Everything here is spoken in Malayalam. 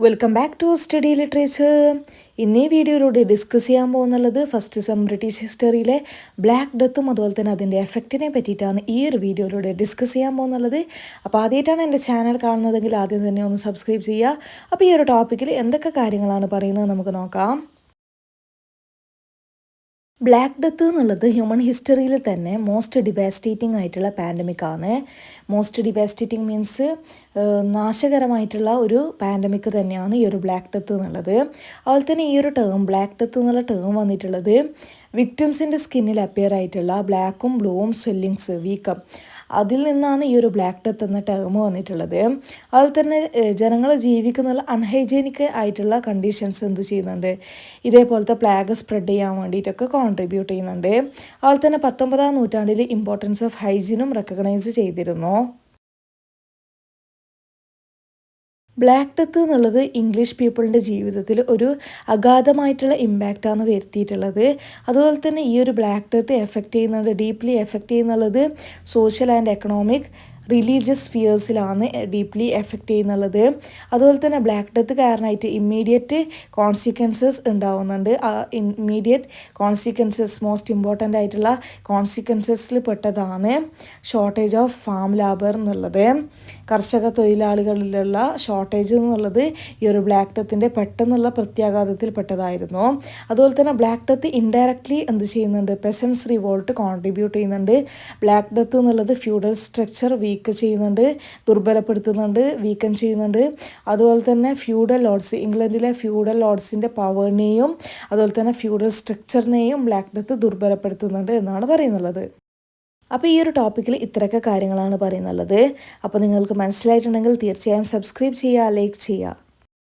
Welcome back to study literature. ഇന്നീ വീഡിയോയിലൂടെ ഡിസ്കസ് ചെയ്യാൻ പോകുന്നുള്ളത് ഫസ്റ്റ് ബ്രിട്ടീഷ് ഹിസ്റ്ററിയിലെ ബ്ലാക്ക് ഡെത്തും അതുപോലെ തന്നെ അതിൻ്റെ എഫക്റ്റിനെ പറ്റിയിട്ടാണ് ഈ ഒരു വീഡിയോയിലൂടെ ഡിസ്കസ് ചെയ്യാൻ പോകുന്നുള്ളത്. അപ്പോൾ ആദ്യമായിട്ടാണ് എൻ്റെ ചാനൽ കാണുന്നതെങ്കിൽ ആദ്യം തന്നെ ഒന്ന് സബ്സ്ക്രൈബ് ചെയ്യുക. അപ്പോൾ ഈ ഒരു ടോപ്പിക്കിൽ എന്തൊക്കെ കാര്യങ്ങളാണ് പറയുന്നത് നമുക്ക് നോക്കാം. ബ്ലാക്ക് ഡെത്ത് എന്നുള്ളത് ഹ്യൂമൻ ഹിസ്റ്ററിയിൽ തന്നെ മോസ്റ്റ് ഡിവാസ്റ്റേറ്റിംഗ് ആയിട്ടുള്ള പാൻഡമിക് ആണ്. മോസ്റ്റ് ഡിവാസ്റ്റേറ്റിംഗ് മീൻസ് നാശകരമായിട്ടുള്ള ഒരു പാൻഡമിക് തന്നെയാണ് ഈ ഒരു ബ്ലാക്ക് ഡെത്ത് എന്നുള്ളത്. അതുപോലെ തന്നെ ഈ ഒരു ബ്ലാക്ക് ഡെത്ത് എന്നുള്ള ടേം വന്നിട്ടുള്ളത് വിക്ടിംസിൻ്റെ സ്കിന്നിൽ അപ്പിയർ ആയിട്ടുള്ള ബ്ലാക്കും ബ്ലൂവും സ്വെല്ലിങ്സ് വീക്കം അതിൽ നിന്നാണ് ഈ ഒരു ബ്ലാക്ക് ഡെത്ത് എന്ന ടേം വന്നിട്ടുള്ളത്. അതുപോലെ തന്നെ ജനങ്ങൾ ജീവിക്കുന്ന അൺഹൈജീനിക് ആയിട്ടുള്ള കണ്ടീഷൻസ് എന്ത് ചെയ്യുന്നുണ്ട്, ഇതേപോലത്തെ പ്ലാഗ് സ്പ്രെഡ് ചെയ്യാൻ വേണ്ടിയിട്ടൊക്കെ കോൺട്രിബ്യൂട്ട് ചെയ്യുന്നുണ്ട്. അതുപോലെ തന്നെ 19-ാം നൂറ്റാണ്ടിൽ ഇമ്പോർട്ടൻസ് ഓഫ് ഹൈജീനും റെക്കഗ്നൈസ് ചെയ്തിരുന്നു. ബ്ലാക്ക് ഡെത്ത് എന്നുള്ളത് ഇംഗ്ലീഷ് പീപ്പിളിൻ്റെ ജീവിതത്തിൽ ഒരു അഗാധമായിട്ടുള്ള ഇമ്പാക്റ്റാണ് വരുത്തിയിട്ടുള്ളത്. അതുപോലെ തന്നെ ഈ ഒരു ബ്ലാക്ക് ഡെത്ത് എഫക്റ്റ് ചെയ്യുന്നത്, ഡീപ്ലി എഫക്റ്റ് ചെയ്യുന്നുള്ളത് സോഷ്യൽ ആൻഡ് എക്കണോമിക് റിലീജിയസ് ഫിയേഴ്സിലാണ് ഡീപ്ലി എഫക്റ്റ് ചെയ്യുന്നുള്ളത്. അതുപോലെ തന്നെ ബ്ലാക്ക് ഡെത്ത് കാരണമായിട്ട് ഇമ്മീഡിയറ്റ് കോൺസിക്വൻസസ് ഉണ്ടാവുന്നുണ്ട്. ഇമ്മീഡിയറ്റ് കോൺസിക്വൻസസ് മോസ്റ്റ് ഇമ്പോർട്ടൻ്റ് ആയിട്ടുള്ള കോൺസിക്വൻസസിൽ പെട്ടതാണ് ഷോർട്ടേജ് ഓഫ് ഫാം ലാബർ എന്നുള്ളത്. കർഷക തൊഴിലാളികളിലുള്ള ഷോർട്ടേജ് എന്നുള്ളത് ഈ ഒരു ബ്ലാക്ക് ഡെത്തിൻ്റെ പെട്ടെന്നുള്ള പ്രത്യാഘാതത്തിൽ പെട്ടതായിരുന്നു. അതുപോലെ തന്നെ ബ്ലാക്ക് ഡെത്ത് ഇൻഡയറക്ട്ലി എന്ത് ചെയ്യുന്നുണ്ട്, പെസൻസ് റിവോൾട്ട് കോൺട്രിബ്യൂട്ട് ചെയ്യുന്നുണ്ട്. ബ്ലാക്ക് ഡെത്ത് എന്നുള്ളത് ഫ്യൂഡൽ സ്ട്രക്ചർ വീക്ക് ചെയ്യുന്നുണ്ട്, ദുർബലപ്പെടുത്തുന്നുണ്ട്, വീക്കൻ ചെയ്യുന്നുണ്ട്. അതുപോലെ തന്നെ ഫ്യൂഡൽ ലോഡ്സ്, ഇംഗ്ലണ്ടിലെ ഫ്യൂഡൽ ലോഡ്സിൻ്റെ പവറിനെയും അതുപോലെ തന്നെ ഫ്യൂഡൽ സ്ട്രക്ചറിനെയും ബ്ലാക്ക് ഡെത്ത് ദുർബലപ്പെടുത്തുന്നുണ്ട് എന്നാണ് പറയുന്നുള്ളത്. അപ്പോൾ ഈ ഒരു ടോപ്പിക്കിൽ ഇത്രയൊക്കെ കാര്യങ്ങളാണ് പറയുന്നുള്ളത്. അപ്പോൾ നിങ്ങൾക്ക് മനസ്സിലായിട്ടുണ്ടെങ്കിൽ തീർച്ചയായും സബ്സ്ക്രൈബ് ചെയ്യുക, ലൈക്ക് ചെയ്യുക.